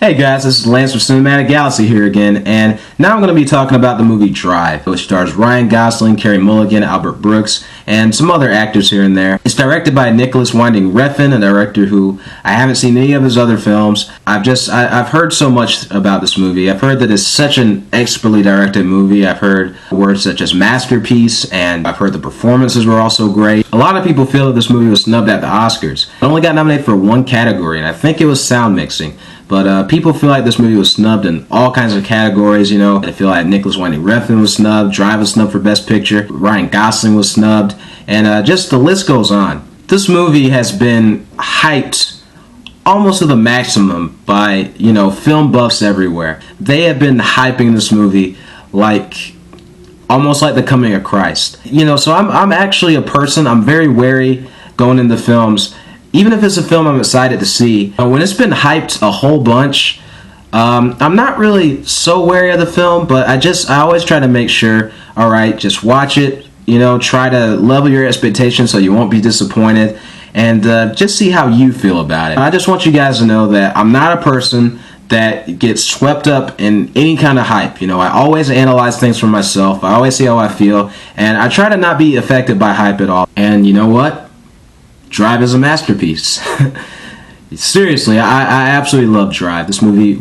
Hey guys, this is Lance from CinematiGalaxy here again, and now I'm going to be talking about the movie Drive, which stars Ryan Gosling, Carey Mulligan, Albert Brooks, and some other actors here and there. It's directed by Nicholas Winding Refn, a director who I haven't seen any of his other films. I've heard so much about this movie. I've heard that it's such an expertly directed movie. I've heard words such as masterpiece, and I've heard the performances were also great. A lot of people feel that this movie was snubbed at the Oscars. It only got nominated for one category, and I think it was sound mixing. But people feel like this movie was snubbed in all kinds of categories, you know. I feel like Nicholas Winding Refn was snubbed, Drive was snubbed for Best Picture, Ryan Gosling was snubbed, and just the list goes on. This movie has been hyped almost to the maximum by, you know, film buffs everywhere. They have been hyping this movie like almost like the coming of Christ. You know, so I'm actually a person, I'm very wary going into films. Even if it's a film I'm excited to see, when it's been hyped a whole bunch, I'm not really so wary of the film, but I always try to make sure, alright, just watch it, you know, try to level your expectations so you won't be disappointed, and just see how you feel about it. I just want you guys to know that I'm not a person that gets swept up in any kind of hype. You know, I always analyze things for myself, I always see how I feel, and I try to not be affected by hype at all. And you know what? Drive is a masterpiece. Seriously, I absolutely love Drive. This movie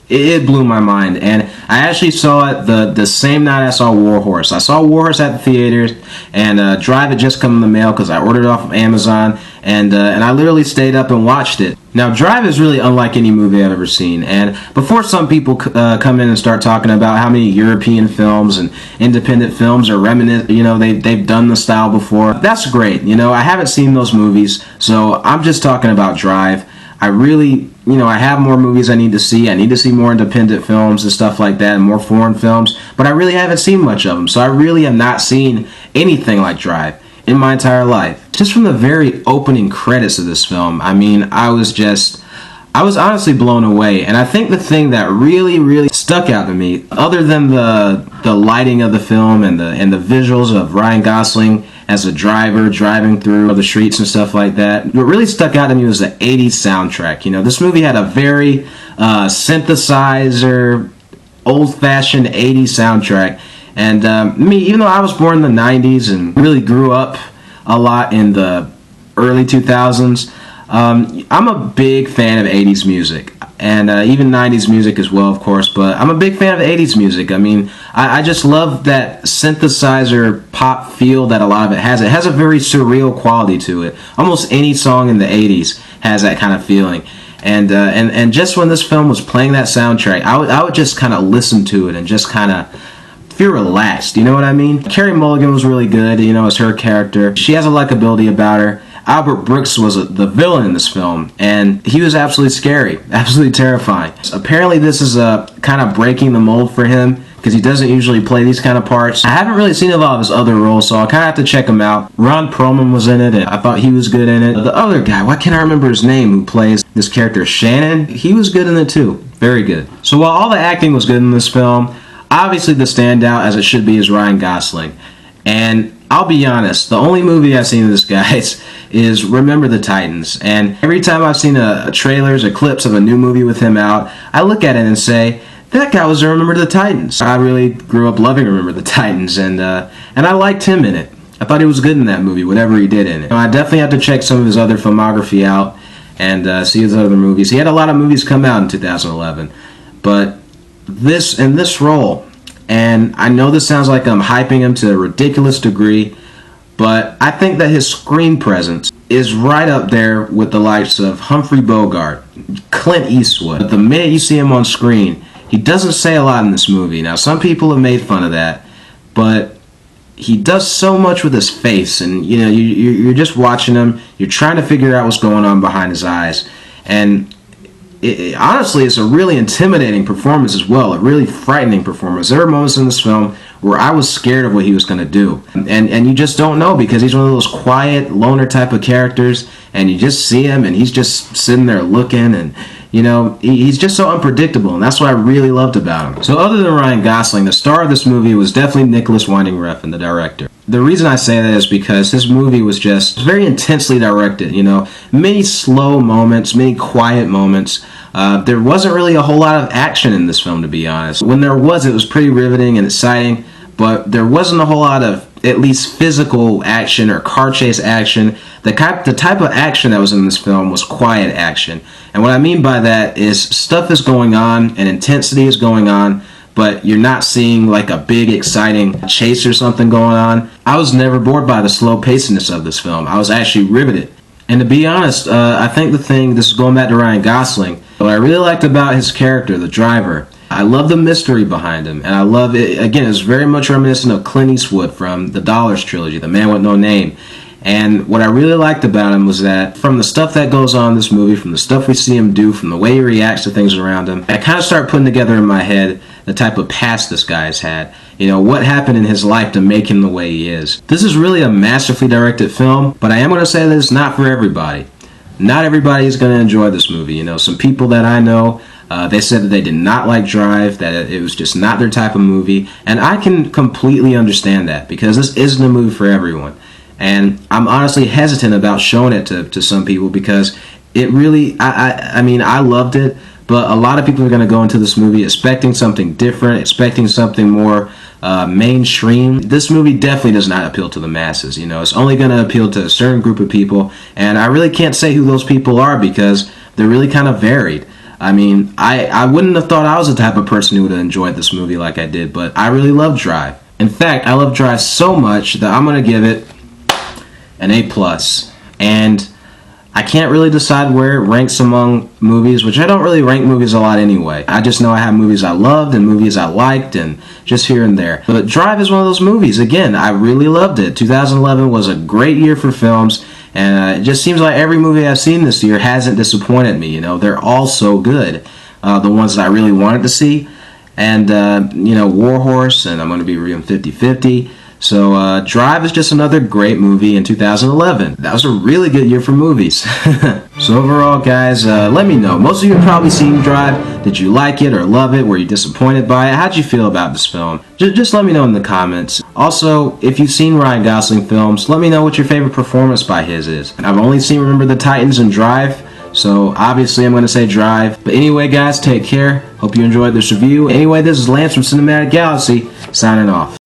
it blew my mind, and I actually saw it the same night I saw War Horse. I saw War Horse at the theaters, and Drive had just come in the mail because I ordered it off of Amazon, and I literally stayed up and watched it. Now, Drive is really unlike any movie I've ever seen, and before some people come in and start talking about how many European films and independent films are reminiscent, you know, they've done the style before, that's great. You know, I haven't seen those movies, so I'm just talking about Drive. I really, you know, I have more movies I need to see. I need to see more independent films and stuff like that, and more foreign films, but I really haven't seen much of them, so I really have not seen anything like Drive in my entire life. Just from the very opening credits of this film, I mean, I was honestly blown away. And I think the thing that really stuck out to me, other than the lighting of the film and the visuals of Ryan Gosling as a driver driving through the streets and stuff like that, what really stuck out to me was the 80s soundtrack. You know, this movie had a very synthesizer, old-fashioned 80s soundtrack. And me, even though I was born in the 90s and really grew up a lot in the early 2000s, I'm a big fan of 80s music, and even 90s music as well, of course, but I'm a big fan of 80s music. I mean, I just love that synthesizer pop feel that a lot of it has. It has a very surreal quality to it. Almost any song in the 80s has that kind of feeling. And just when this film was playing that soundtrack, I would just kind of listen to it and just kind of feel relaxed, you know what I mean? Carey Mulligan was really good, you know, as her character. She has a likability about her. Albert Brooks was the villain in this film, and he was absolutely scary, absolutely terrifying. Apparently this is kind of breaking the mold for him, because he doesn't usually play these kind of parts. I haven't really seen a lot of his other roles, so I kind of have to check him out. Ron Perlman was in it, and I thought he was good in it. The other guy, why can't I remember his name, who plays this character, Shannon? He was good in it too, very good. So while all the acting was good in this film, obviously the standout, as it should be, is Ryan Gosling. And I'll be honest, the only movie I've seen of this guy's is Remember the Titans. And every time I've seen trailers or clips of a new movie with him out, I look at it and say, that guy was in Remember the Titans. I really grew up loving Remember the Titans, and I liked him in it. I thought he was good in that movie, whatever he did in it. I definitely have to check some of his other filmography out and see his other movies. He had a lot of movies come out in 2011, but in this role, and I know this sounds like I'm hyping him to a ridiculous degree, but I think that his screen presence is right up there with the likes of Humphrey Bogart, Clint Eastwood. But the minute you see him on screen, he doesn't say a lot in this movie. Now, some people have made fun of that, but he does so much with his face, and you know, you're just watching him, you're trying to figure out what's going on behind his eyes, and honestly, it's a really intimidating performance as well, a really frightening performance. There were moments in this film where I was scared of what he was going to do. And you just don't know, because he's one of those quiet, loner type of characters, and you just see him, and he's just sitting there looking, and you know, he's just so unpredictable, and that's what I really loved about him. So other than Ryan Gosling, the star of this movie was definitely Nicholas Winding Refn, the director. The reason I say that is because this movie was just very intensely directed, you know, many slow moments, many quiet moments. There wasn't really a whole lot of action in this film, to be honest. When there was, it was pretty riveting and exciting, but there wasn't a whole lot of, at least, physical action or car chase action. The type of action that was in this film was quiet action. And what I mean by that is stuff is going on and intensity is going on, but you're not seeing like a big exciting chase or something going on. I was never bored by the slow pacedness of this film. I was actually riveted. And to be honest, I think this is going back to Ryan Gosling, what I really liked about his character, the driver, I love the mystery behind him, and I love it. Again, it's very much reminiscent of Clint Eastwood from the Dollars trilogy, The Man with No Name. And what I really liked about him was that from the stuff that goes on in this movie, from the stuff we see him do, from the way he reacts to things around him, I kind of start putting together in my head the type of past this guy has had. You know, what happened in his life to make him the way he is. This is really a masterfully directed film, but I am going to say that it's not for everybody. Not everybody is going to enjoy this movie. You know, some people that I know, they said that they did not like Drive, that it was just not their type of movie, and I can completely understand that, because this isn't a movie for everyone. And I'm honestly hesitant about showing it to some people, because it really, I mean, I loved it, but a lot of people are going to go into this movie expecting something different, expecting something more mainstream. This movie definitely does not appeal to the masses. You know, it's only going to appeal to a certain group of people, and I really can't say who those people are, because they're really kind of varied. I mean, I wouldn't have thought I was the type of person who would have enjoyed this movie like I did, but I really love Drive. In fact, I love Drive so much that I'm going to give it an A+. And I can't really decide where it ranks among movies, which I don't really rank movies a lot anyway. I just know I have movies I loved and movies I liked, and just here and there. But Drive is one of those movies. Again, I really loved it. 2011 was a great year for films, and it just seems like every movie I've seen this year hasn't disappointed me. You know, they're all so good. The ones that I really wanted to see, and you know, War Horse, and I'm going to be reviewing 50-50. So Drive is just another great movie in 2011. That was a really good year for movies. So overall, guys, let me know. Most of you have probably seen Drive. Did you like it or love it? Were you disappointed by it? How'd you feel about this film? Just let me know in the comments. Also, if you've seen Ryan Gosling films, let me know what your favorite performance by his is. I've only seen Remember the Titans and Drive, so obviously I'm going to say Drive. But anyway, guys, take care. Hope you enjoyed this review. Anyway, this is Lance from CinematiGalaxy, signing off.